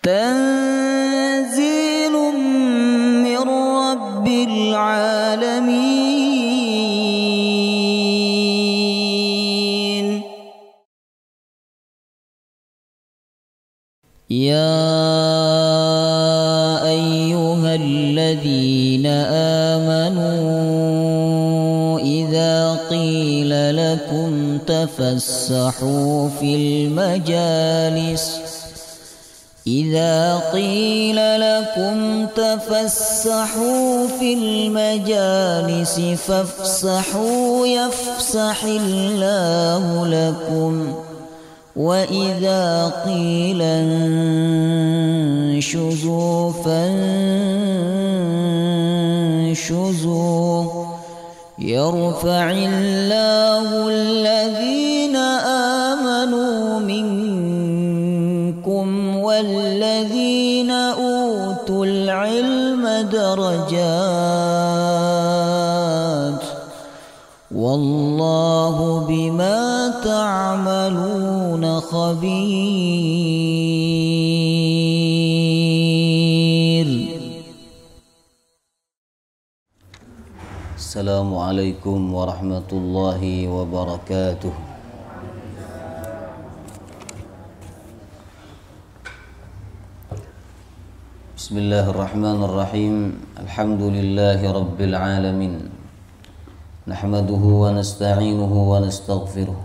تنزيل من رب العالمين. يا أيها الذين آمنوا إذا قيل لكم تفسحوا في المجالس فافسحوا يفسح الله لكم، وإذا قيل انشزوا فانشزوا يرفع الله الذين آمنوا منكم والذين أوتوا العلم درجات، والله بما تعملون خبير. السلام عليكم ورحمة الله وبركاته. بسم الله الرحمن الرحيم. الحمد لله رب العالمين، نحمده ونستعينه ونستغفره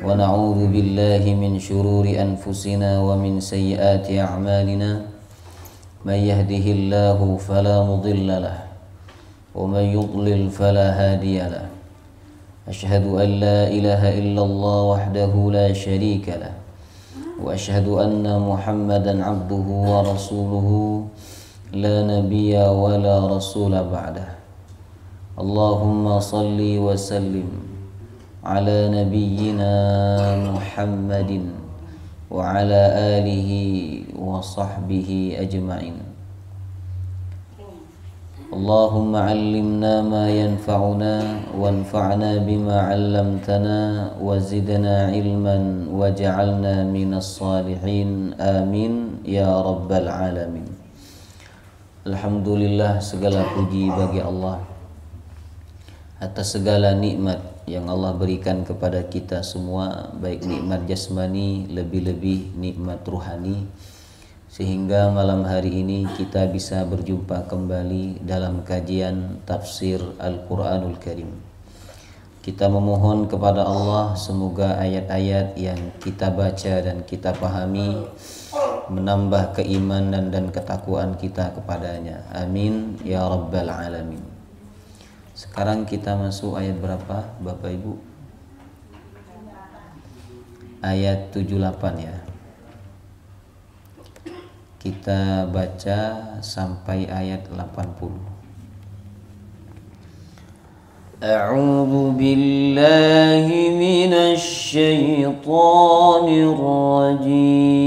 ونعوذ بالله من شرور أنفسنا ومن سيئات أعمالنا، من يهده الله فلا مضل له ومن يضلل فلا هادي له. أشهد أن لا إله إلا الله وحده لا شريك له، وأشهد أن محمدا عبده ورسوله لا نبي ولا رسول بعده. اللهم صل وسلم على نبينا محمد وعلى آله وصحبه أجمعين. اللهم علمنا ما ينفعنا وانفعنا بما علمتنا وزدنا علما واجعلنا من الصالحين، آمين يا رب العالمين. Alhamdulillah, segala puji bagi Allah atas segala nikmat yang Allah berikan kepada kita semua, baik nikmat jasmani, lebih-lebih nikmat ruhani, sehingga malam hari ini kita bisa berjumpa kembali dalam kajian tafsir Al-Quranul Karim. Kita memohon kepada Allah semoga ayat-ayat yang kita baca dan kita pahami menambah keimanan dan ketakwaan kita kepadanya. Amin ya rabbal alamin. Sekarang kita masuk ayat berapa Bapak Ibu? Ayat 78 ya. Kita baca sampai ayat 80. A'udzu billahi minasy syaithanir rajim.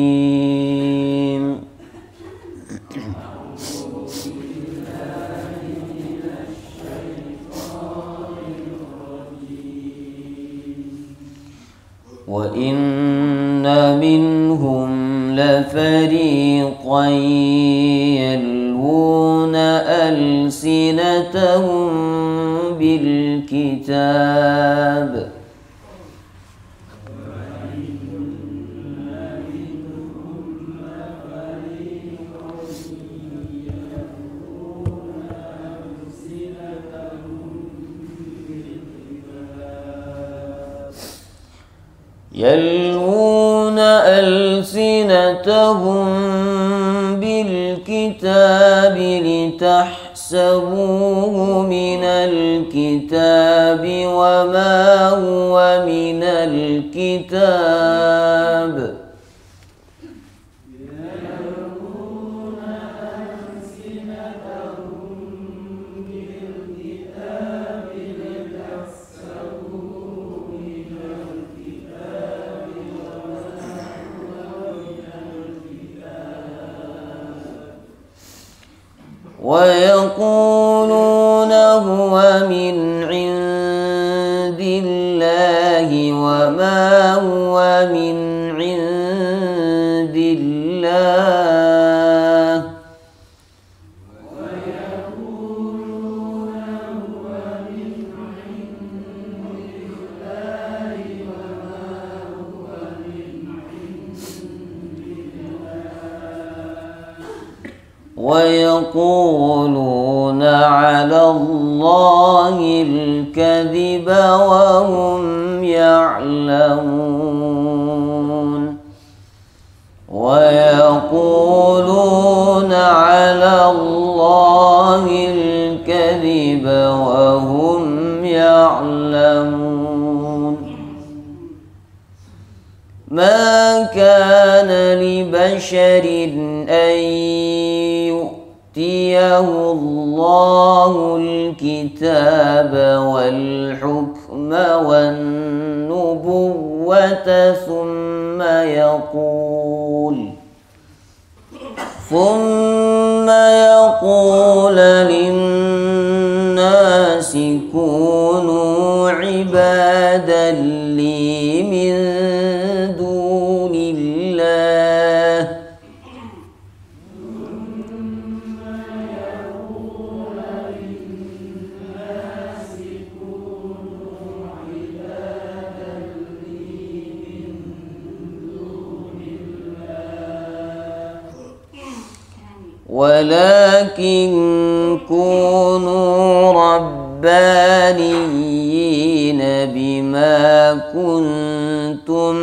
Wa inna minhum لفريقا يلوون ألسنتهم بالكتاب يلوون ألسنتهم بالكتاب لتحسبوه من الكتاب وما هو من الكتاب ويقولون هو من عند الله وما هو من عند الله ويقولون على الله الكذب وهم يعلمون ويقولون على الله الكذب وهم يعلمون ما كان لبشر أن يؤتيه الله الكتاب والحكم والنبوة ثم يقول للناس كونوا عبادا لي من دون الله ولكن كونوا ربانيين بما كنتم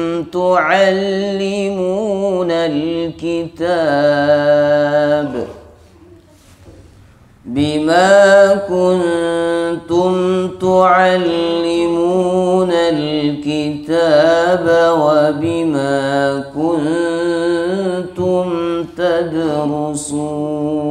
تعلمون الكتاب وبما كنتم تدرسون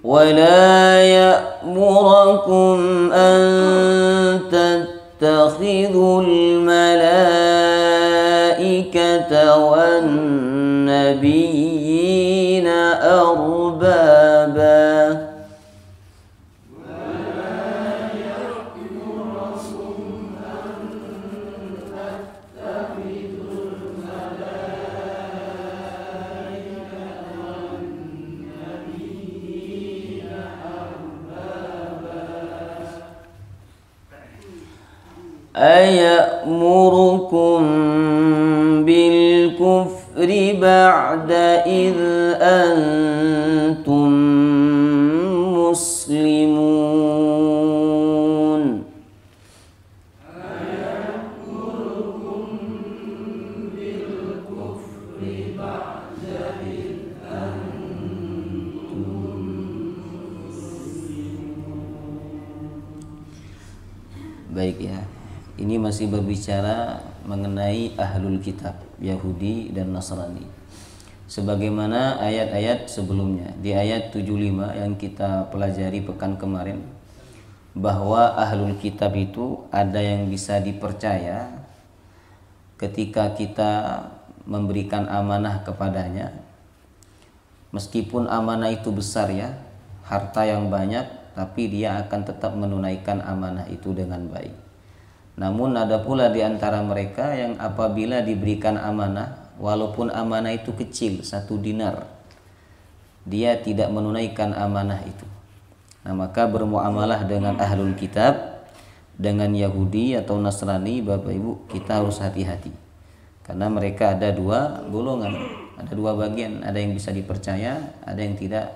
ولا يأمركم أن تتخذوا الملائكة والنبيين أربابا أيأمركم بالكفر بعد إذ أنتم مسلمون Baik ya. Ini masih berbicara mengenai ahlul kitab Yahudi dan Nasrani. Sebagaimana ayat-ayat sebelumnya, di ayat 75 yang kita pelajari pekan kemarin, bahwa ahlul kitab itu ada yang bisa dipercaya ketika kita memberikan amanah kepadanya. Meskipun amanah itu besar ya, harta yang banyak, tapi dia akan tetap menunaikan amanah itu dengan baik. Namun ada pula di antara mereka yang apabila diberikan amanah, walaupun amanah itu kecil, 1 dinar, dia tidak menunaikan amanah itu. Nah, maka bermuamalah dengan ahlul kitab, dengan Yahudi atau Nasrani, Bapak Ibu, kita harus hati-hati. Karena mereka ada 2 golongan, ada 2 bagian, ada yang bisa dipercaya, ada yang tidak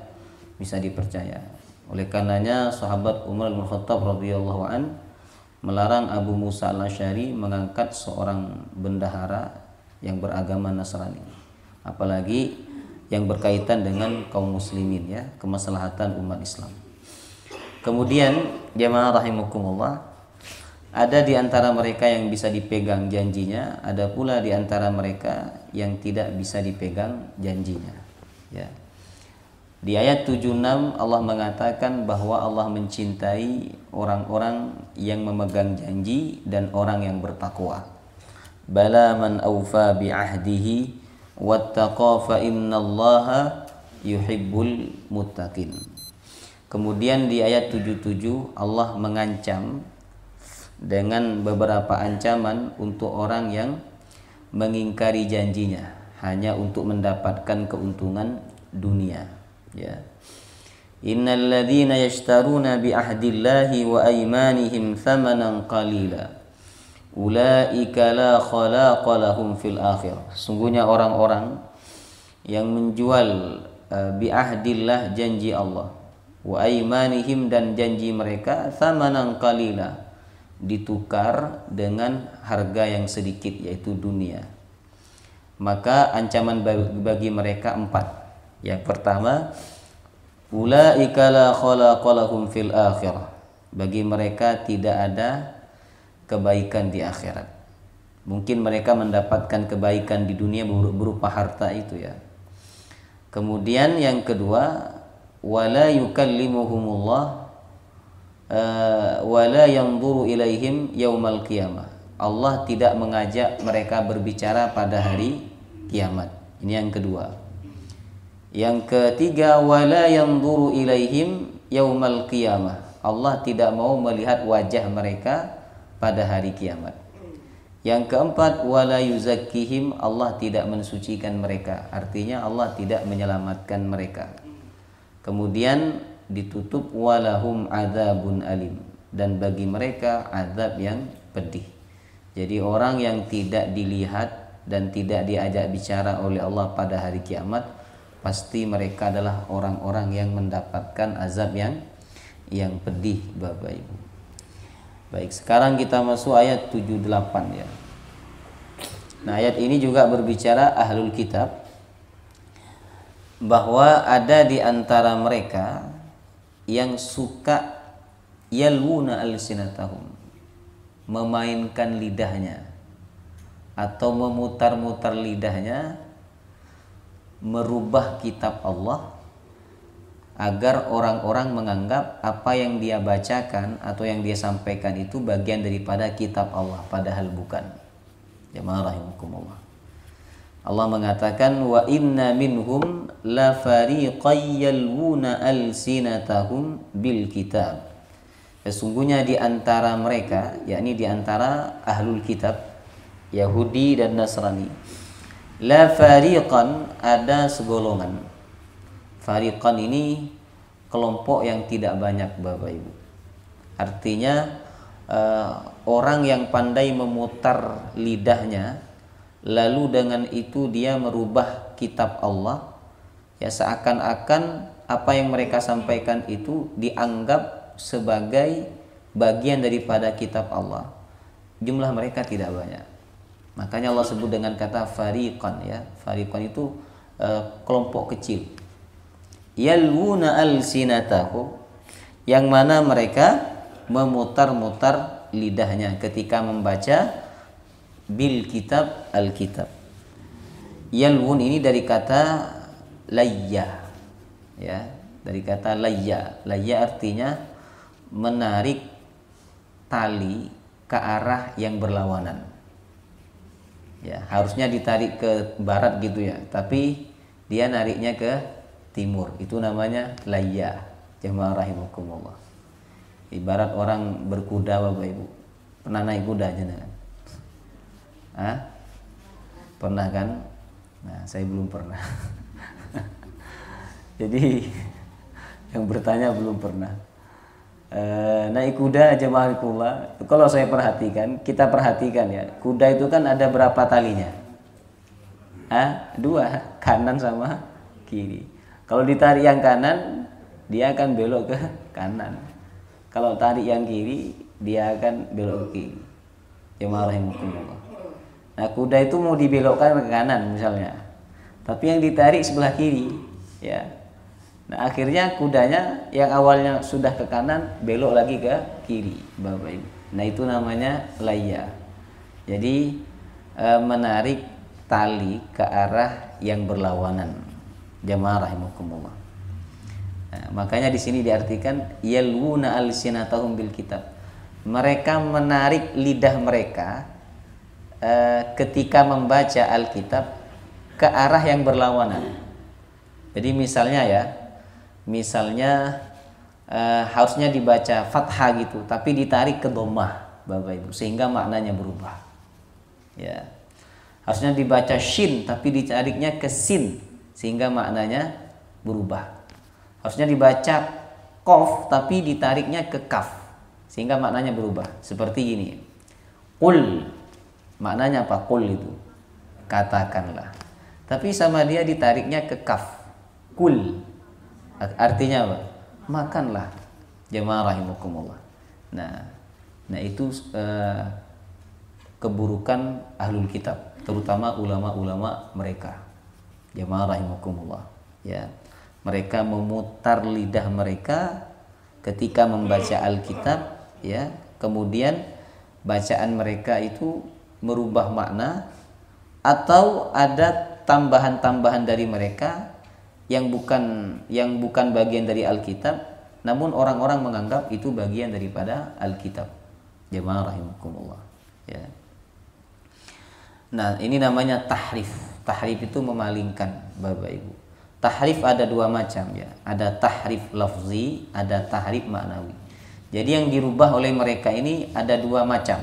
bisa dipercaya. Oleh karenanya sahabat Umar bin Khattab radhiyallahu an melarang Abu Musa al-Asy'ari mengangkat seorang bendahara yang beragama Nasrani, apalagi yang berkaitan dengan kaum muslimin ya, kemaslahatan umat Islam. Kemudian jamaah rahimakumullah, ada di antara mereka yang bisa dipegang janjinya, ada pula di antara mereka yang tidak bisa dipegang janjinya ya. Di ayat 76 Allah mengatakan bahwa Allah mencintai orang-orang yang memegang janji dan orang yang bertakwa. Bala man awfa bi ahdihi wattaqa fa innallaha yuhibbul muttaqin. Kemudian di ayat 77 Allah mengancam dengan beberapa ancaman untuk orang yang mengingkari janjinya. hanya untuk mendapatkan keuntungan dunia, ya. Innal ladzina yashtaruna bi ahdillahi wa aymanihim thamanan qalila ulaika la khalaqa lahum fil akhirah. Sungguhnya orang-orang yang menjual bi ahdillah, janji Allah, wa aymanihim, dan janji mereka, thamanan qalila, ditukar dengan harga yang sedikit, yaitu dunia, maka ancaman bagi mereka 4. Yang pertama, ulaika la khalaqa lahum fil akhirah, bagi mereka tidak ada kebaikan di akhirat. Mungkin mereka mendapatkan kebaikan di dunia berupa harta itu, ya. Kemudian yang kedua, wala yukallimuhumullah wala yanzuru ilaihim yaumal qiyamah, Allah tidak mengajak mereka berbicara pada hari kiamat. Ini yang kedua. Yang ketiga, wala yanzuru ilaihim yaumal qiyamah, Allah tidak mau melihat wajah mereka pada hari kiamat. Yang keempat, wala yuzakkihim, Allah tidak mensucikan mereka, artinya Allah tidak menyelamatkan mereka. Kemudian ditutup, walahum adzabun alim, dan bagi mereka azab yang pedih. Jadi orang yang tidak dilihat dan tidak diajak bicara oleh Allah pada hari kiamat, pasti mereka adalah orang-orang yang mendapatkan azab yang pedih, Bapak Ibu. Baik, sekarang kita masuk ayat 78, ya. Nah, ayat ini juga berbicara ahlul kitab, bahwa ada di antara mereka yang suka yalwuna alsinatahum, memainkan lidahnya atau memutar-mutar lidahnya, merubah kitab Allah agar orang-orang menganggap apa yang dia bacakan atau yang dia sampaikan itu bagian daripada kitab Allah, padahal bukan. Jamaah rahimakumullah. Allah mengatakan, wa inna minhum la fariqan yalwuna alsinatahum bil kitab. Sesungguhnya di antara mereka, yakni di antara ahlul kitab, Yahudi dan Nasrani, la fariqan, ada segolongan. Fariqan ini kelompok yang tidak banyak, Bapak Ibu. Artinya orang yang pandai memutar lidahnya, lalu dengan itu dia merubah kitab Allah, ya, seakan-akan apa yang mereka sampaikan itu dianggap sebagai bagian daripada kitab Allah. Jumlah mereka tidak banyak. Makanya Allah sebut dengan kata fariqan, ya. Fariqan itu kelompok kecil. Yalwuna alsinatahu, yang mana mereka memutar-mutar lidahnya ketika membaca bil kitab, alkitab. Yalwun ini dari kata layya, ya, dari kata layya. Layya artinya menarik tali ke arah yang berlawanan. Ya, harusnya ditarik ke barat gitu, ya, tapi dia nariknya ke timur. Itu namanya layya. Jamaah rahimakumullah. Ibarat orang berkuda, Bapak Ibu. Pernah naik kuda jenengan? Pernah kan? Nah, saya belum pernah. Jadi yang bertanya belum pernah. Naik kuda, jamaah rahimakumullah. Kalau saya perhatikan, kita perhatikan, ya, kuda itu kan ada berapa talinya? 2, kanan sama kiri. Kalau ditarik yang kanan, dia akan belok ke kanan. Kalau tarik yang kiri, dia akan belok ke kiri. Jamaah rahimakumullah. Nah, kuda itu mau dibelokkan ke kanan misalnya, tapi yang ditarik sebelah kiri, ya. Nah, akhirnya kudanya yang awalnya sudah ke kanan belok lagi ke kiri, Bapak Ibu. Nah, itu namanya layya. Jadi menarik tali ke arah yang berlawanan. Jamaah rahimakumullah. Nah, makanya di sini diartikan yalwuna alsinatahum bil kitab. Mereka menarik lidah mereka ketika membaca Alkitab ke arah yang berlawanan. Jadi misalnya harusnya dibaca fathah gitu, tapi ditarik ke dhammah, Bapak Ibu, sehingga maknanya berubah. Ya. Harusnya dibaca shin tapi ditariknya ke sin sehingga maknanya berubah. Harusnya dibaca qaf tapi ditariknya ke kaf sehingga maknanya berubah. Seperti ini. Qul. Maknanya apa? Qul itu. Katakanlah. Tapi sama dia ditariknya ke kaf. Kul. Artinya apa? Makanlah. Jamaah rahimakumullah. Nah itu keburukan ahlul kitab, terutama ulama-ulama mereka. Jamaah rahimakumullah. Ya. Mereka memutar lidah mereka ketika membaca Alkitab, ya. Kemudian bacaan mereka itu merubah makna atau ada tambahan-tambahan dari mereka yang bukan bagian dari Alkitab, namun orang-orang menganggap itu bagian daripada Alkitab. Jamaah rahimakumullah. Ya. Nah, ini namanya tahrif. Tahrif itu memalingkan, Bapak Ibu. Tahrif ada dua macam, ya. Ada tahrif lafzi, ada tahrif maknawi. Jadi yang dirubah oleh mereka ini ada dua macam.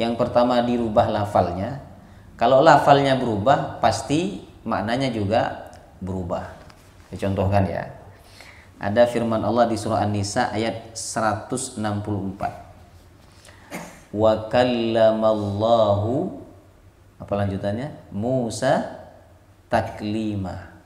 Yang pertama dirubah lafalnya. Kalau lafalnya berubah, pasti maknanya juga berubah. Saya contohkan ya. Ada firman Allah di surah An-Nisa ayat 164. Wa kallamallahu, apa lanjutannya? Musa taklima.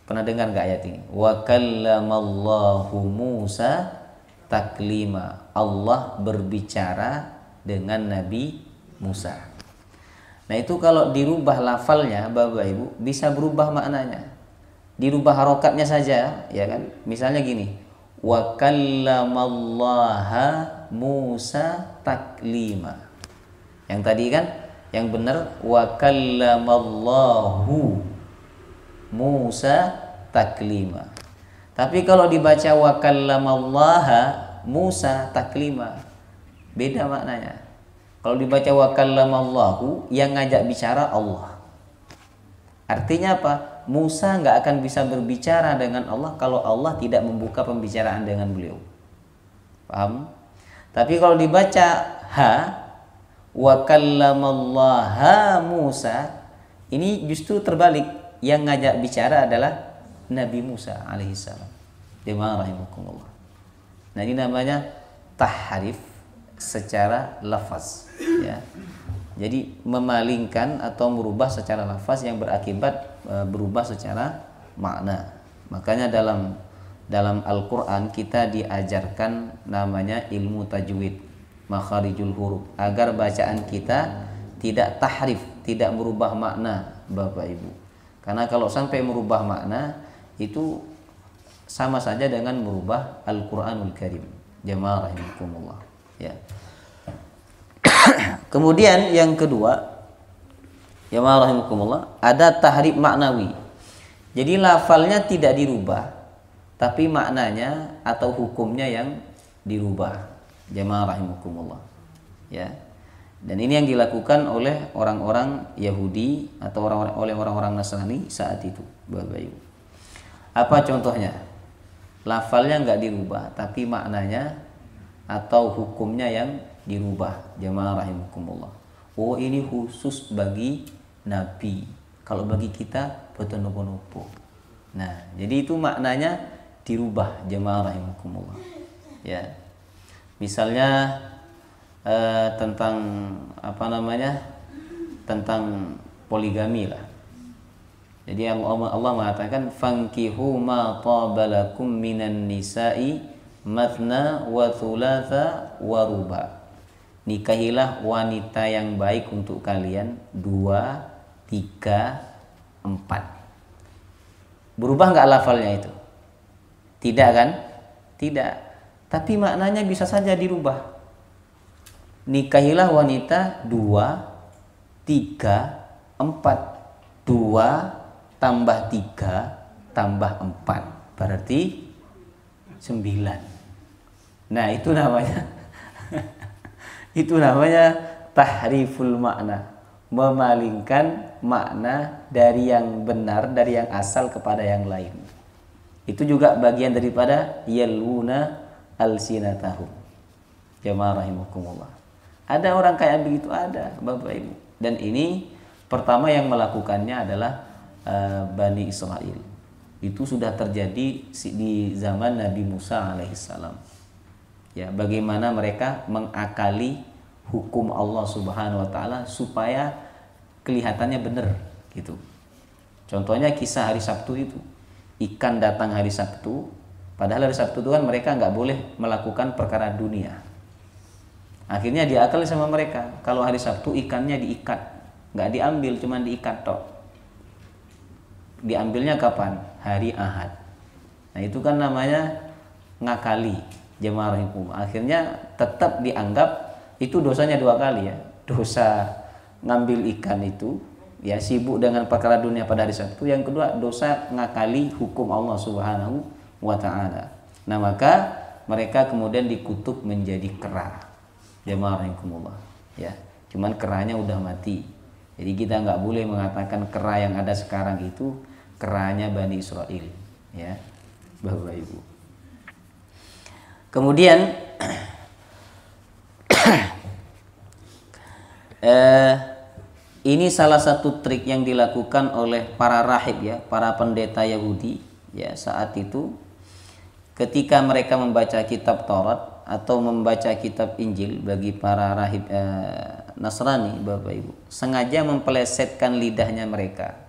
Pernah dengar nggak ayat ini? Wa kallamallahu Musa taklima. Allah berbicara dengan Nabi Musa. Nah itu kalau dirubah lafalnya, Bapak Ibu, bisa berubah maknanya. Dirubah harokatnya saja, ya kan? Misalnya gini, wa kallamallaha Musa taklima. Yang tadi kan, yang benar wa kallamallahu Musa taklima. Tapi kalau dibaca wa kallamallaha Musa taklima, beda maknanya. Kalau dibaca wa kallamallahu, yang ngajak bicara Allah. Artinya apa? Musa nggak akan bisa berbicara dengan Allah kalau Allah tidak membuka pembicaraan dengan beliau. Paham? Tapi kalau dibaca ha, wa kallamallaha Musa, ini justru terbalik. Yang ngajak bicara adalah Nabi Musa alaihissalam. Jemaah rahimakumullah. Nah ini namanya tahrif secara lafaz, ya. Jadi memalingkan atau merubah secara lafaz yang berakibat berubah secara makna. Makanya dalam Al-Qur'an kita diajarkan namanya ilmu tajwid, makharijul huruf, agar bacaan kita tidak tahrif, tidak merubah makna, Bapak Ibu. Karena kalau sampai merubah makna itu sama saja dengan merubah Al-Qur'anul Karim. Jamaah rahimakumullah, ya. Kemudian yang kedua, jamaah rahimakumullah, ada tahrif maknawi. Jadi lafalnya tidak dirubah, tapi maknanya atau hukumnya yang dirubah. Jamaah rahimakumullah, ya. Dan ini yang dilakukan oleh orang-orang Yahudi atau oleh orang-orang Nasrani saat itu, Bapak Ibu. Apa contohnya? Lafalnya nggak dirubah, tapi maknanya atau hukumnya yang dirubah. Jamaah rahimakumullah. Oh ini khusus bagi Nabi. Kalau bagi kita betul nopo-nopo. Nah, jadi itu maknanya dirubah. Jamaah rahimakumullah. Ya. Misalnya tentang apa namanya? Tentang poligami lah. Jadi Allah mengatakan fankihu ma tabalakum minan nisa'i mathna wa thulatha wa ruba. Nikahilah wanita yang baik untuk kalian 2, 3, 4. Berubah nggak lafalnya itu? Tidak kan? Tidak. Tapi maknanya bisa saja dirubah. Nikahilah wanita 2, 3, 4. 2 tambah 3 tambah 4 berarti 9. Nah itu namanya tahriful makna, memalingkan makna dari yang benar, dari yang asal kepada yang lain. Itu juga bagian daripada yaluna alsinatahum. Jamaah rahimakumullah. Ada orang kayak begitu, ada Bapak Ibu. Dan ini pertama yang melakukannya adalah Bani Israel. Itu sudah terjadi di zaman Nabi Musa alaihissalam. Ya, bagaimana mereka mengakali hukum Allah Subhanahu wa taala supaya kelihatannya benar gitu. Contohnya kisah hari Sabtu itu. Ikan datang hari Sabtu, padahal hari Sabtu itu kan mereka nggak boleh melakukan perkara dunia. Akhirnya diakali sama mereka, kalau hari Sabtu ikannya diikat, nggak diambil, cuma diikat tok. Diambilnya kapan? Hari Ahad. Nah itu kan namanya ngakali, jemaah rahimakumullah. Akhirnya tetap dianggap itu dosanya 2 kali ya. Dosa ngambil ikan itu, ya sibuk dengan perkara dunia pada hari Sabtu. Yang kedua dosa ngakali hukum Allah Subhanahu wa taala. Nah maka mereka kemudian dikutuk menjadi kera. Jemaah rahimakumullah. Ya, cuman keranya udah mati. Jadi kita nggak boleh mengatakan kera yang ada sekarang itu keranya Bani Israel, ya, Bapak Ibu. Kemudian ini salah satu trik yang dilakukan oleh para rahib ya, para pendeta Yahudi ya saat itu ketika mereka membaca kitab Taurat atau membaca kitab Injil bagi para rahib Nasrani, Bapak Ibu, sengaja mempelesetkan lidahnya mereka.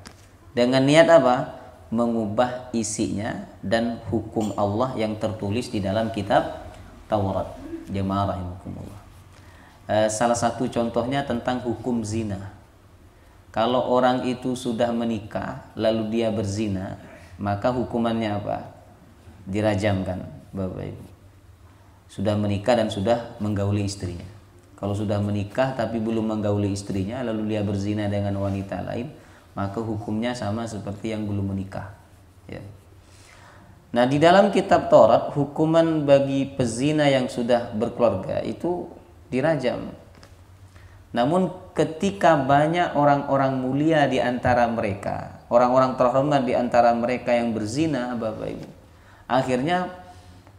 Dengan niat apa? Mengubah isinya dan hukum Allah yang tertulis di dalam kitab Taurat. Jemaah rahimakumullah. Salah satu contohnya tentang hukum zina. Kalau orang itu sudah menikah lalu dia berzina, maka hukumannya apa? Dirajamkan, Bapak Ibu. Sudah menikah dan sudah menggauli istrinya. Kalau sudah menikah tapi belum menggauli istrinya lalu dia berzina dengan wanita lain, maka hukumnya sama seperti yang belum menikah. Ya. Nah di dalam kitab Taurat hukuman bagi pezina yang sudah berkeluarga itu dirajam. Namun ketika banyak orang-orang mulia di antara mereka, orang-orang terhormat di antara mereka yang berzina, Bapak Ibu, akhirnya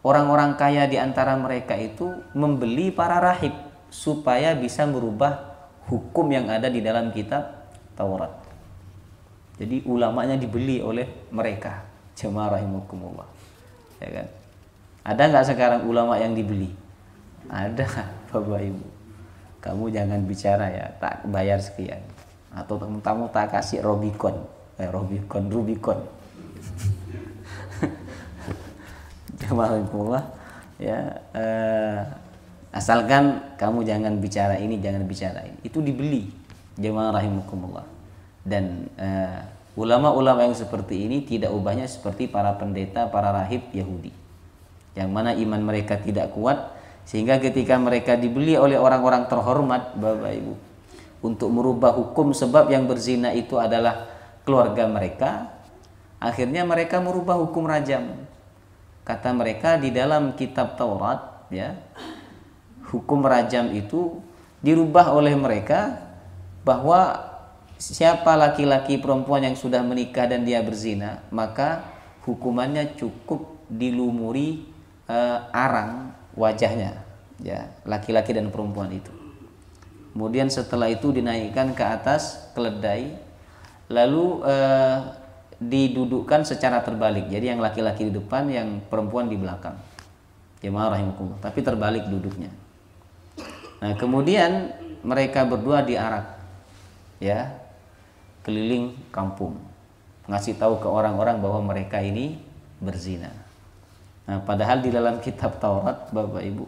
orang-orang kaya di antara mereka itu membeli para rahib supaya bisa merubah hukum yang ada di dalam kitab Taurat. Jadi ulamanya dibeli oleh mereka, jemaah rahimakumullah, ya kan? Ada nggak sekarang ulama yang dibeli? Ada, Bapak Ibu. Kamu jangan bicara ya, tak bayar sekian, atau tamu tak kasih Rubicon. Jemaah rahimakumullah, ya. Asalkan kamu jangan bicara ini, jangan bicara ini. Itu dibeli, jemaah rahimakumullah. Dan ulama-ulama yang seperti ini tidak ubahnya seperti para pendeta, para rahib Yahudi, yang mana iman mereka tidak kuat, sehingga ketika mereka dibeli oleh orang-orang terhormat, Bapak Ibu, untuk merubah hukum sebab yang berzina itu adalah keluarga mereka, akhirnya mereka merubah hukum rajam. Kata mereka di dalam kitab Taurat, ya, hukum rajam itu dirubah oleh mereka bahwa siapa laki-laki perempuan yang sudah menikah dan dia berzina, maka hukumannya cukup dilumuri arang wajahnya, ya, laki-laki dan perempuan itu. Kemudian setelah itu dinaikkan ke atas keledai, lalu didudukkan secara terbalik. Jadi yang laki-laki di depan, yang perempuan di belakang. Jemaah rahimakumullah, tapi terbalik duduknya. Nah, kemudian mereka berdua diarak, ya, keliling kampung, ngasih tahu ke orang-orang bahwa mereka ini berzina. Nah, padahal di dalam kitab Taurat, Bapak Ibu,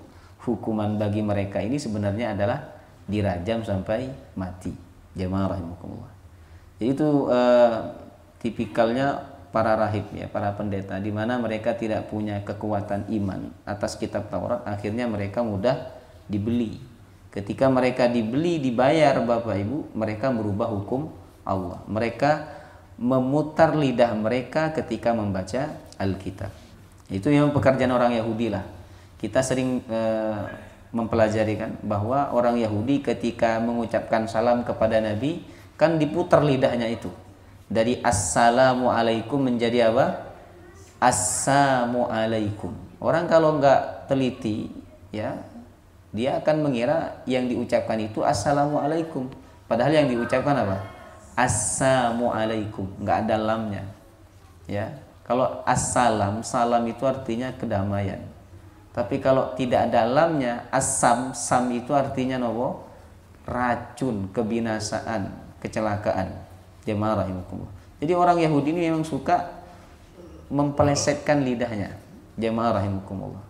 hukuman bagi mereka ini sebenarnya adalah dirajam sampai mati. Jemaah rahimakumullah. Jadi itu tipikalnya para rahib ya, para pendeta, di mana mereka tidak punya kekuatan iman atas kitab Taurat, akhirnya mereka mudah dibeli. Ketika mereka dibeli, dibayar, Bapak Ibu, mereka merubah hukum Allah. Mereka memutar lidah mereka ketika membaca Alkitab. Itu yang pekerjaan orang Yahudi lah. Kita sering mempelajari kan bahwa orang Yahudi ketika mengucapkan salam kepada Nabi kan diputar lidahnya itu. Dari assalamualaikum menjadi apa? Assalamualaikum. Orang kalau nggak teliti ya, dia akan mengira yang diucapkan itu assalamualaikum. Padahal yang diucapkan apa? Assalamualaikum, nggak ada lamnya. Ya, kalau assalam, salam itu artinya kedamaian. Tapi kalau tidak ada lamnya, sam itu artinya nopo? Racun, kebinasaan, kecelakaan. Jemaah rahimakumullah. Jadi orang Yahudi ini memang suka mempelesetkan lidahnya. Jemaah rahimakumullah.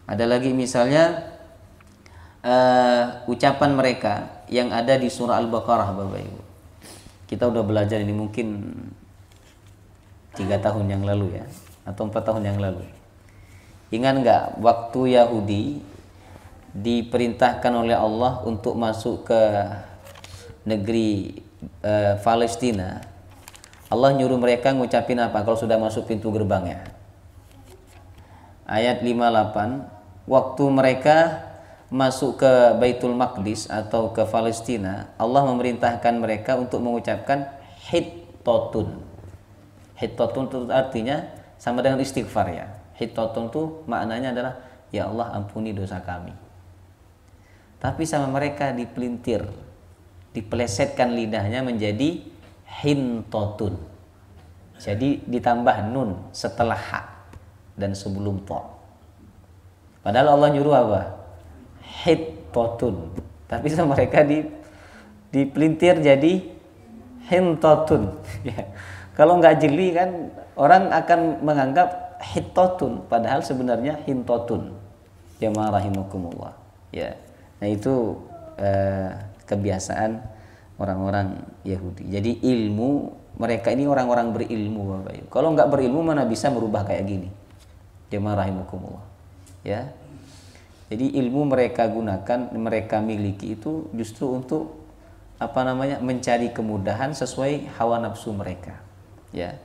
Ada lagi misalnya ucapan mereka yang ada di surah Al-Baqarah, Bapak Ibu. Kita udah belajar ini mungkin 3 tahun yang lalu ya, atau 4 tahun yang lalu. Ingat nggak waktu Yahudi diperintahkan oleh Allah untuk masuk ke negeri Palestina, Allah nyuruh mereka ngucapin apa kalau sudah masuk pintu gerbangnya? Ayat 58, waktu mereka masuk ke Baitul Maqdis atau ke Palestina, Allah memerintahkan mereka untuk mengucapkan hittotun. Hittotun itu artinya sama dengan istighfar ya. Hittotun itu maknanya adalah ya Allah ampuni dosa kami. Tapi sama mereka dipelintir, dipelesetkan lidahnya menjadi hintotun. Jadi ditambah nun setelah ha dan sebelum to. Padahal Allah nyuruh apa? Hittotun. Tapi sama mereka dipelintir jadi hintotun. Ya. Kalau nggak jeli kan orang akan menganggap hittotun, padahal sebenarnya hintotun. Jamaah rahimakumullah. Ya. Nah itu kebiasaan orang-orang Yahudi. Jadi ilmu mereka ini orang-orang berilmu, Bapak Ibu. Kalau nggak berilmu mana bisa merubah kayak gini. Jamaah rahimakumullah. Ya. Jadi ilmu mereka gunakan, mereka miliki itu justru untuk mencari kemudahan sesuai hawa nafsu mereka. Ya.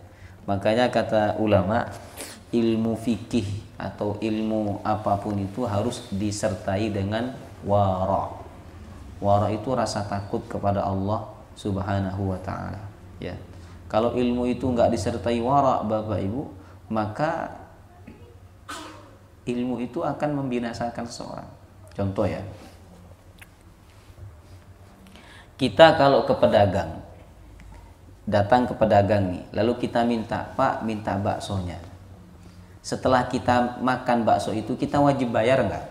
Makanya kata ulama, ilmu fikih atau ilmu apapun itu harus disertai dengan wara. Wara itu rasa takut kepada Allah Subhanahu wa taala, ya. Kalau ilmu itu enggak disertai wara, Bapak Ibu, maka ilmu itu akan membinasakan seseorang. Contoh ya. Kita kalau ke pedagang, datang ke pedagang nih, lalu kita minta, "Pak, minta baksonya." Setelah kita makan bakso itu, kita wajib bayar enggak?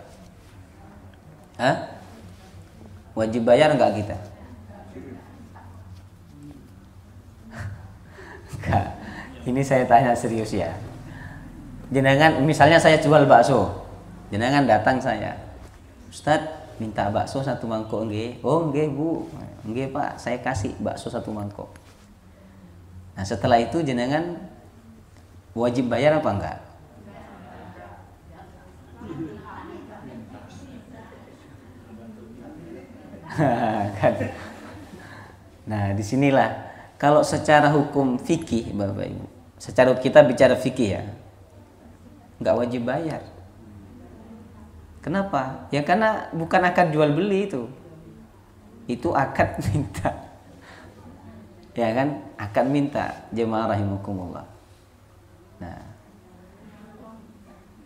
Hah? Wajib bayar enggak kita? Enggak. Ini saya tanya serius ya. Jenengan, misalnya saya jual bakso, jenengan datang saya, "Ustadz, minta bakso 1 mangkok nggih." "Oh nggih Bu." "Nggih Pak, saya kasih bakso 1 mangkok." Nah setelah itu jenengan wajib bayar apa enggak? Nah disinilah kalau secara hukum fikih, Bapak Ibu, secara kita bicara fikih ya, nggak wajib bayar. Kenapa? Ya karena bukan akad jual beli itu akad minta, ya kan, akad minta. Jemaah rahimakumullah. Nah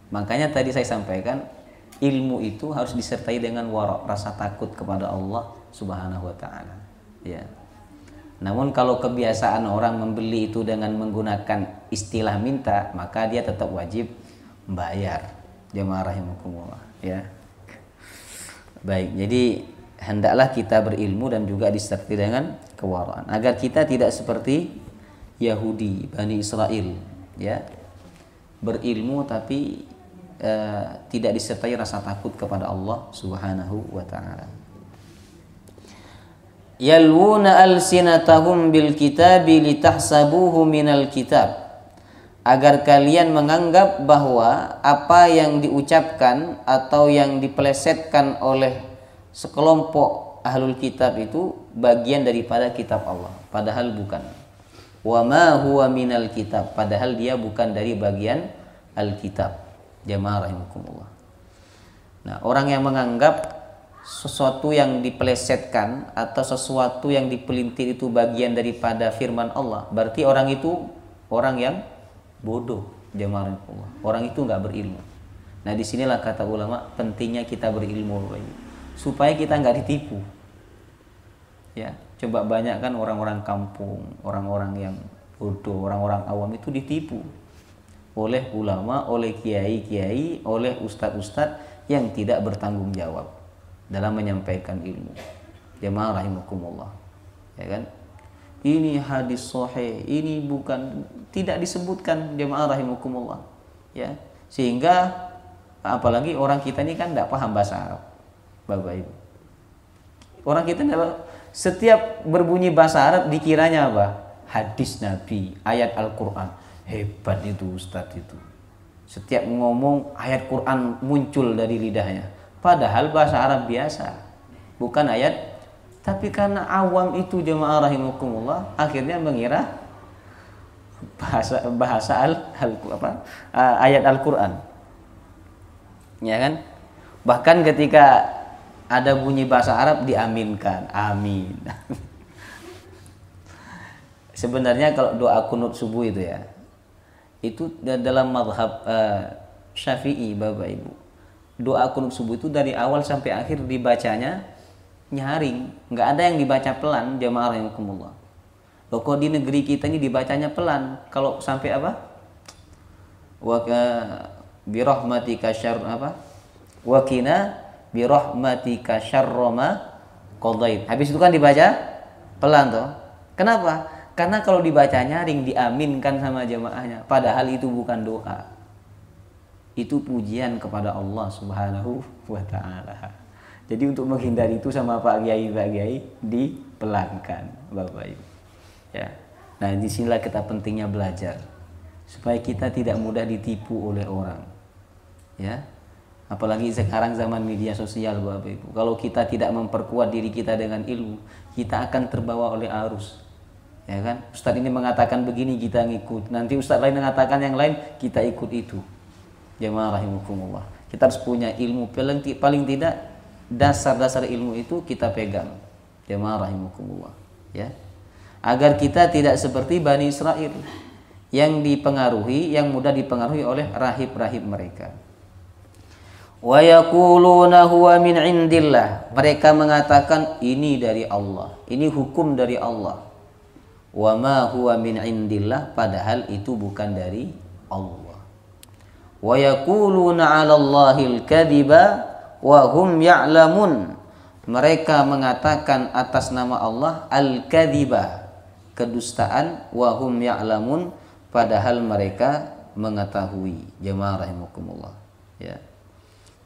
makanya tadi saya sampaikan, ilmu itu harus disertai dengan wara', rasa takut kepada Allah Subhanahu wa taala. Ya. Namun kalau kebiasaan orang membeli itu dengan menggunakan istilah minta, maka dia tetap wajib bayar. Jemaah rahimakumullah, ya. Baik, jadi hendaklah kita berilmu dan juga disertai dengan kewaraan agar kita tidak seperti Yahudi, Bani Israel, ya. Berilmu tapi tidak disertai rasa takut kepada Allah Subhanahu wa taala. Yalwuna alsinatahum bil kitabi litahsabuhu minal kitab. Agar kalian menganggap bahwa apa yang diucapkan atau yang dipelesetkan oleh sekelompok ahlul kitab itu bagian daripada kitab Allah, padahal bukan. Wa ma huwa minal kitab, padahal dia bukan dari bagian Alkitab. Jamaah rahimakumullah. Nah, orang yang menganggap sesuatu yang dipelesetkan atau sesuatu yang dipelintir itu bagian daripada firman Allah, berarti orang itu orang yang bodoh. Jamaah rahimakumullah. Orang itu nggak berilmu. Nah, disinilah kata ulama pentingnya kita berilmu, supaya kita nggak ditipu. Ya, coba banyak kan orang-orang kampung, orang-orang yang bodoh, orang-orang awam itu ditipu oleh ulama, oleh kiai-kiai, oleh ustadz-ustadz yang tidak bertanggung jawab dalam menyampaikan ilmu. Jemaah rahimakumullah. Ya kan? Ini hadis sahih, ini bukan, tidak disebutkan, jemaah rahimakumullah. Ya. Sehingga apalagi orang kita ini kan tidak paham bahasa Arab. Bapak Ibu. Orang kita setiap berbunyi bahasa Arab dikiranya apa? Hadis Nabi, ayat Al-Quran. Hebat itu Ustadz itu. Setiap ngomong ayat Quran muncul dari lidahnya. Padahal bahasa Arab biasa, bukan ayat. Tapi karena awam itu jemaah rahimakumullah, akhirnya mengira bahasa ayat Al-Quran. Ya kan? Bahkan ketika ada bunyi bahasa Arab diaminkan, amin. Sebenarnya kalau doa kunut subuh itu ya, itu dalam mazhab Syafi'i, Bapak Ibu. Doa kunut subuh itu dari awal sampai akhir dibacanya nyaring, nggak ada yang dibaca pelan, jamaah rahimakumullah. Kok di negeri kita ini dibacanya pelan, kalau sampai apa? Wa birahmatika syarr apa? Wa qina birahmatika syarra ma qadait. Habis itu kan dibaca pelan toh. Kenapa? Karena kalau dibaca nyaring diaminkan sama jamaahnya, padahal itu bukan doa. Itu pujian kepada Allah Subhanahu wa taala. Jadi untuk menghindari itu sama Pak Kiai dipelankan, Bapak Ibu. Ya. Nah, disinilah kita pentingnya belajar supaya kita tidak mudah ditipu oleh orang. Ya. Apalagi sekarang zaman media sosial, Bapak Ibu. Kalau kita tidak memperkuat diri kita dengan ilmu, kita akan terbawa oleh arus. Ya kan? Ustadz ini mengatakan begini, kita ngikut. Nanti ustadz lain mengatakan yang lain, kita ikut itu. Jemaah rahimakumullah. Kita harus punya ilmu, paling tidak dasar-dasar ilmu itu kita pegang. Jemaah rahimakumullah, ya. Agar kita tidak seperti Bani Israel yang mudah dipengaruhi oleh rahib-rahib mereka. Wa yaquluna huwa min indillah. Mereka mengatakan ini dari Allah, ini hukum dari Allah. Wa ma huwa min indillah, padahal itu bukan dari Allah. Wa yaquluna 'ala Allahil kadhiba wa hum ya'lamun. Mereka mengatakan atas nama Allah al-kadhiba, kedustaan, wa hum ya'lamun, padahal mereka mengetahui. Jemaah rahimakumullah, ya.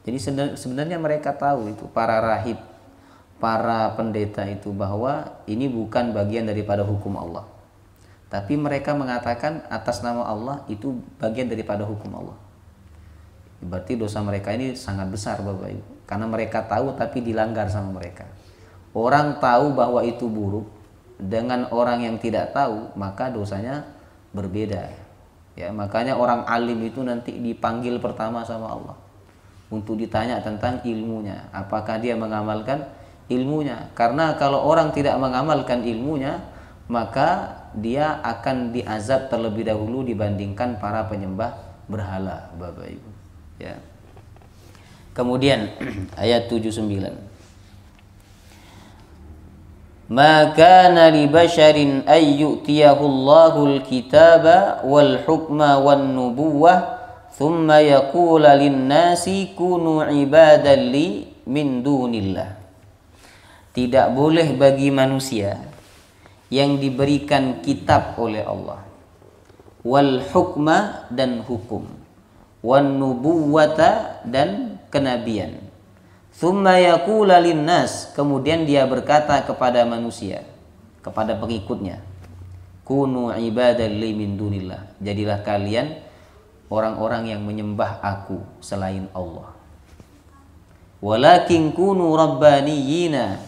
Jadi sebenarnya mereka tahu itu, para rahib, para pendeta itu, bahwa ini bukan bagian daripada hukum Allah. Tapi mereka mengatakan atas nama Allah itu bagian daripada hukum Allah. Berarti dosa mereka ini sangat besar, Bapak Ibu. Karena mereka tahu tapi dilanggar sama mereka. Orang tahu bahwa itu buruk dengan orang yang tidak tahu, maka dosanya berbeda. Ya, makanya orang alim itu nanti dipanggil pertama sama Allah untuk ditanya tentang ilmunya, apakah dia mengamalkan ilmunya. Karena kalau orang tidak mengamalkan ilmunya, maka dia akan diazab terlebih dahulu dibandingkan para penyembah berhala, Bapak Ibu. Ya. Kemudian ayat 79. Ma kana li basharin ay yu'tiyahu Allahul kitaba wal hukma wan nubuwah thumma yaqula lin-nasi kunu ibadan li min dunillah. Tidak boleh bagi manusia yang diberikan kitab oleh Allah, wal hukma dan hukum, wan nubuwata dan kenabian, thumma yaqula linnas, kemudian dia berkata kepada manusia, kepada pengikutnya, kunu ibadan li min dunillah, jadilah kalian orang-orang yang menyembah aku selain Allah. Walakin kunu rabbaniyina,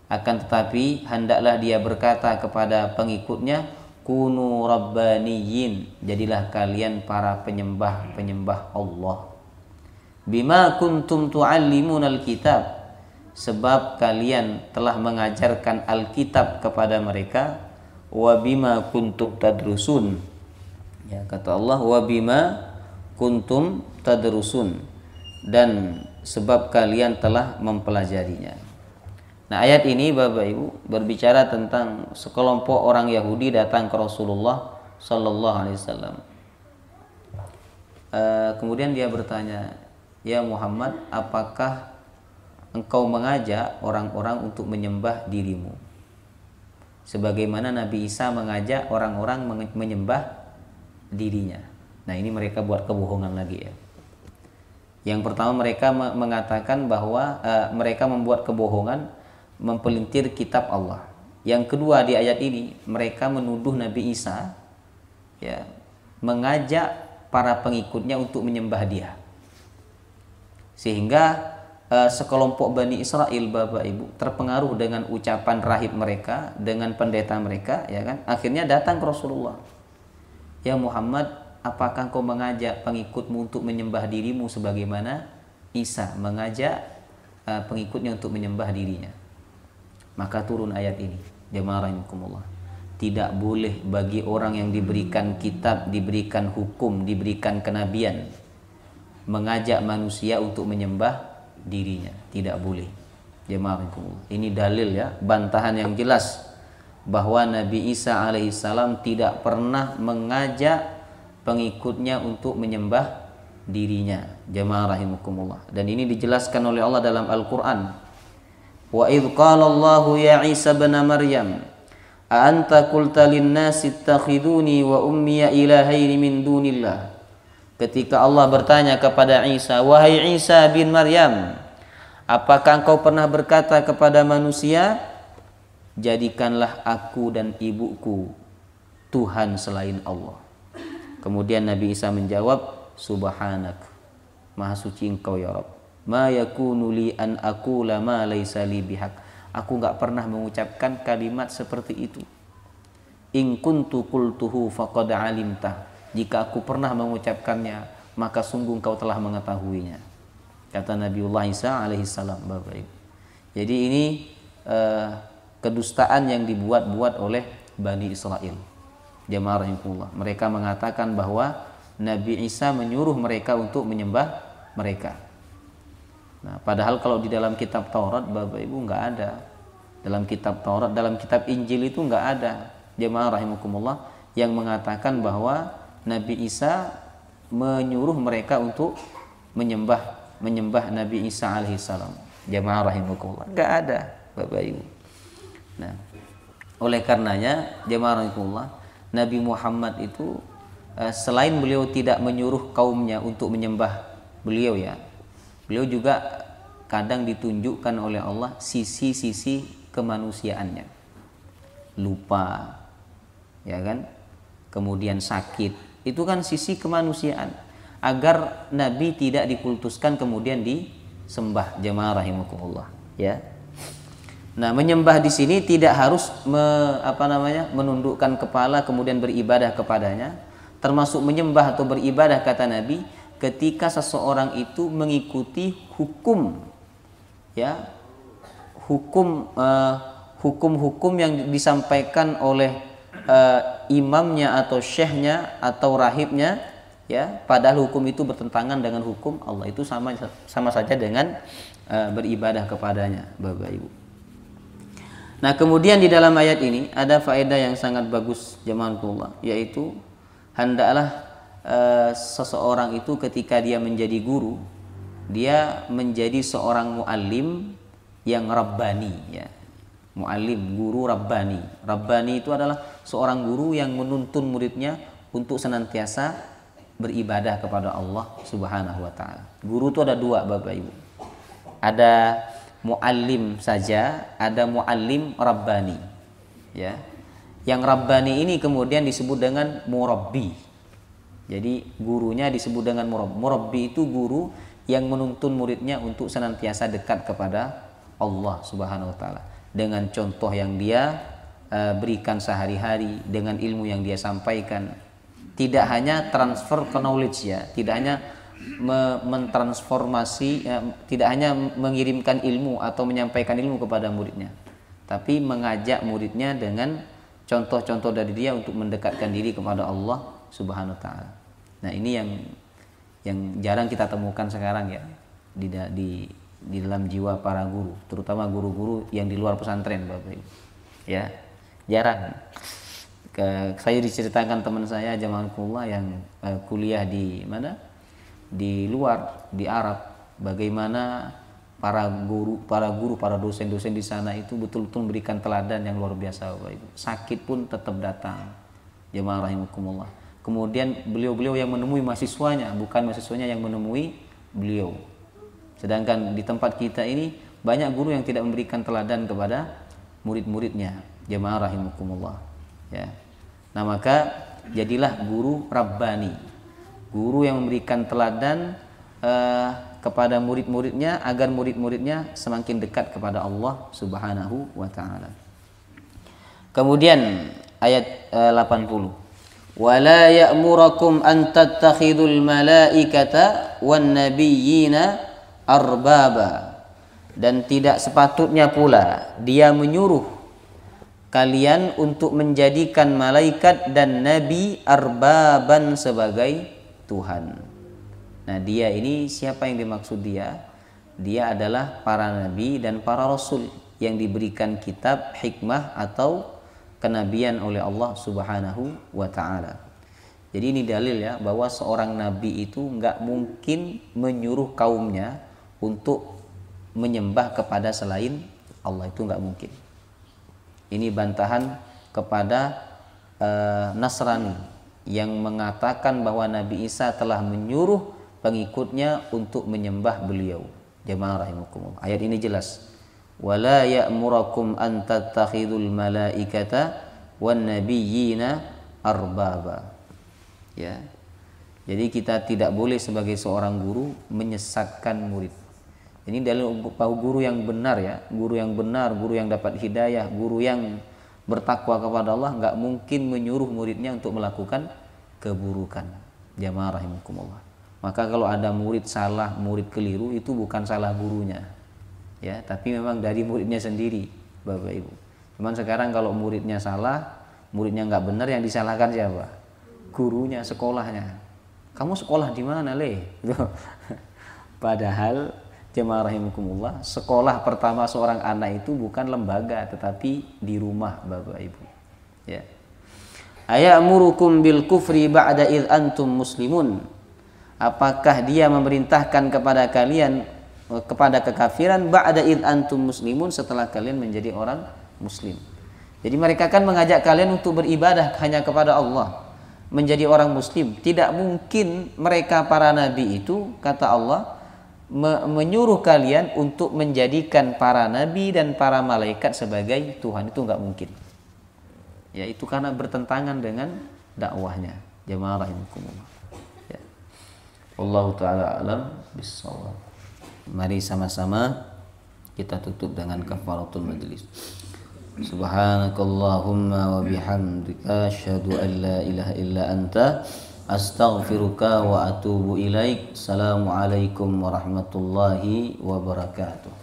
akan tetapi hendaklah dia berkata kepada pengikutnya, kunu rabbaniyin, jadilah kalian para penyembah Allah. Bima kuntum tu'allimunal kitab, sebab kalian telah mengajarkan Alkitab kepada mereka. Wa bima kuntum tadrusun, ya, kata Allah, wa bima kuntum tadrusun, dan sebab kalian telah mempelajarinya. Nah, ayat ini Bapak Ibu berbicara tentang sekelompok orang Yahudi datang ke Rasulullah Sallallahu Alaihi Wasallam. Kemudian dia bertanya, ya Muhammad, apakah engkau mengajak orang-orang untuk menyembah dirimu? Sebagaimana Nabi Isa mengajak orang-orang menyembah dirinya. Nah, ini mereka buat kebohongan lagi ya. Yang pertama mereka mengatakan bahwa mereka membuat kebohongan, mempelintir kitab Allah. Yang kedua di ayat ini mereka menuduh Nabi Isa ya mengajak para pengikutnya untuk menyembah dia. Sehingga sekelompok Bani Israel Bapak Ibu terpengaruh dengan ucapan rahib mereka, dengan pendeta mereka ya kan. Akhirnya datang ke Rasulullah. Ya Muhammad, apakah kau mengajak pengikutmu untuk menyembah dirimu sebagaimana Isa mengajak pengikutnya untuk menyembah dirinya? Maka turun ayat ini. Jamaah rahimakumullah. Tidak boleh bagi orang yang diberikan kitab, diberikan hukum, diberikan kenabian mengajak manusia untuk menyembah dirinya. Tidak boleh. Jamaah rahimakumullah. Ini dalil ya, bantahan yang jelas bahwa Nabi Isa alaihissalam tidak pernah mengajak pengikutnya untuk menyembah dirinya. Jamaah rahimakumullah. Dan ini dijelaskan oleh Allah dalam Al-Qur'an. Wa idz qala Allahu ya Isa ibn Maryam a anta qulta lin-nasi ittakhiduni wa ummi ilahaini min dunillah. Ketika Allah bertanya kepada Isa, wahai Isa bin Maryam, apakah engkau pernah berkata kepada manusia, jadikanlah aku dan ibuku Tuhan selain Allah? Kemudian Nabi Isa menjawab, subhanak, maha suci engkau ya Rabb, ma yakunu li an aqula ma laysa li bihaq. Aku enggak pernah mengucapkan kalimat seperti itu. In kuntu qultuhu faqad alimta. Jika aku pernah mengucapkannya, maka sungguh engkau telah mengetahuinya. Kata Nabiullah Isa alaihissalam, Bapak Ibu. Jadi ini kedustaan yang dibuat-buat oleh Bani Israel. Jamaah rahimahullah. Mereka mengatakan bahwa Nabi Isa menyuruh mereka untuk menyembah mereka. Nah, padahal kalau di dalam kitab Taurat Bapak Ibu enggak ada. Dalam kitab Taurat, dalam kitab Injil itu enggak ada. Jamaah rahimakumullah yang mengatakan bahwa Nabi Isa menyuruh mereka untuk menyembah Nabi Isa alaihissalam. Jamaah rahimakumullah. Enggak ada Bapak Ibu. Nah, oleh karenanya jamaah rahimakumullah, Nabi Muhammad itu selain beliau tidak menyuruh kaumnya untuk menyembah beliau ya, beliau juga kadang ditunjukkan oleh Allah sisi-sisi kemanusiaannya. Lupa, ya kan? Kemudian sakit, itu kan sisi kemanusiaan. Agar Nabi tidak dikultuskan kemudian disembah. Jamaah rahimakumullah, ya. Nah, menyembah di sini tidak harus menundukkan kepala kemudian beribadah kepadanya. Termasuk menyembah atau beribadah kata Nabi ketika seseorang itu mengikuti hukum, ya, hukum-hukum yang disampaikan oleh imamnya atau syekhnya atau rahibnya, ya, padahal hukum itu bertentangan dengan hukum Allah. Itu sama saja dengan beribadah kepadanya, Bapak Ibu. Nah, kemudian di dalam ayat ini ada faedah yang sangat bagus jamaahullah, yaitu hendaklah seseorang itu ketika dia menjadi guru, dia menjadi seorang muallim yang rabbani, ya. Muallim, guru rabbani. Rabbani itu adalah seorang guru yang menuntun muridnya untuk senantiasa beribadah kepada Allah Subhanahu wa taala. Guru itu ada dua, Bapak Ibu. Ada muallim saja, ada muallim rabbani. Ya. Yang rabbani ini kemudian disebut dengan murabbi. Jadi gurunya disebut dengan murabbi. Murabbi itu guru yang menuntun muridnya untuk senantiasa dekat kepada Allah Subhanahu wa taala dengan contoh yang dia berikan sehari-hari, dengan ilmu yang dia sampaikan. Tidak hanya transfer knowledge, ya, tidak hanya mentransformasi, tidak hanya mengirimkan ilmu atau menyampaikan ilmu kepada muridnya, tapi mengajak muridnya dengan contoh-contoh dari dia untuk mendekatkan diri kepada Allah Subhanahu wa taala. Nah, ini yang jarang kita temukan sekarang, ya, di di dalam jiwa para guru, terutama guru-guru yang di luar pesantren, Bapak Ibu. Ya, jarang. Saya diceritakan teman saya jamaahullah yang kuliah di mana? Di luar, di Arab, bagaimana para guru, para dosen-dosen di sana itu betul-betul memberikan teladan yang luar biasa, Bapak Ibu. Sakit pun tetap datang. Jamaah rahimakumullah. Kemudian beliau-beliau yang menemui mahasiswanya, bukan mahasiswanya yang menemui beliau. Sedangkan di tempat kita ini banyak guru yang tidak memberikan teladan kepada murid-muridnya. Jamaah rahimakumullah. Ya. Nah, maka jadilah guru rabbani. Guru yang memberikan teladan kepada murid-muridnya agar murid-muridnya semakin dekat kepada Allah Subhanahu wa taala. Kemudian ayat 80. Wala ya'murakum an tattakhidul malaikata wan nabiyyina arbaba. Dan tidak sepatutnya pula dia menyuruh kalian untuk menjadikan malaikat dan nabi arbaban sebagai Tuhan. Nah, dia ini siapa yang dimaksud dia? Dia adalah para nabi dan para rasul yang diberikan kitab, hikmah atau kenabian oleh Allah Subhanahu wa taala. Jadi ini dalil ya bahwa seorang nabi itu enggak mungkin menyuruh kaumnya untuk menyembah kepada selain Allah, itu enggak mungkin. Ini bantahan kepada Nasrani yang mengatakan bahwa Nabi Isa telah menyuruh pengikutnya untuk menyembah beliau. Jamaah rahimakumullah. Ayat ini jelas. Wala ya'murakum an tattakhidul malaikata wan nabiyyina arbaba. Ya. Jadi kita tidak boleh sebagai seorang guru menyesatkan murid. Ini dalil bahwa guru yang benar ya, guru yang benar, guru yang dapat hidayah, guru yang bertakwa kepada Allah enggak mungkin menyuruh muridnya untuk melakukan keburukan. Jamaah rahimakumullah. Maka kalau ada murid salah, murid keliru, itu bukan salah gurunya. Ya, tapi memang dari muridnya sendiri, Bapak Ibu. Cuman sekarang kalau muridnya salah, muridnya enggak benar, yang disalahkan siapa? Gurunya, sekolahnya. Kamu sekolah di mana, Le? Padahal jemaah rahimakumullah, sekolah pertama seorang anak itu bukan lembaga tetapi di rumah, Bapak Ibu. Ya. Ayamurukum bil kufri ba'da id antum muslimun. Apakah dia memerintahkan kepada kalian kepada kekafiran ba'da id antum muslimun, setelah kalian menjadi orang muslim. Jadi mereka kan mengajak kalian untuk beribadah hanya kepada Allah, menjadi orang muslim. Tidak mungkin mereka para nabi itu, kata Allah, menyuruh kalian untuk menjadikan para nabi dan para malaikat sebagai Tuhan. Itu enggak mungkin. Ya, itu karena bertentangan dengan dakwahnya. Jamaah rahimakumullah. Ya. Wallahu taala alam bissawab. Mari sama-sama kita tutup dengan kafaratul majlis. Subhanakallahumma wa bihamdika asyhadu an la ilaha illa anta astaghfiruka wa atubu ilaik. Assalamualaikum warahmatullahi wabarakatuh.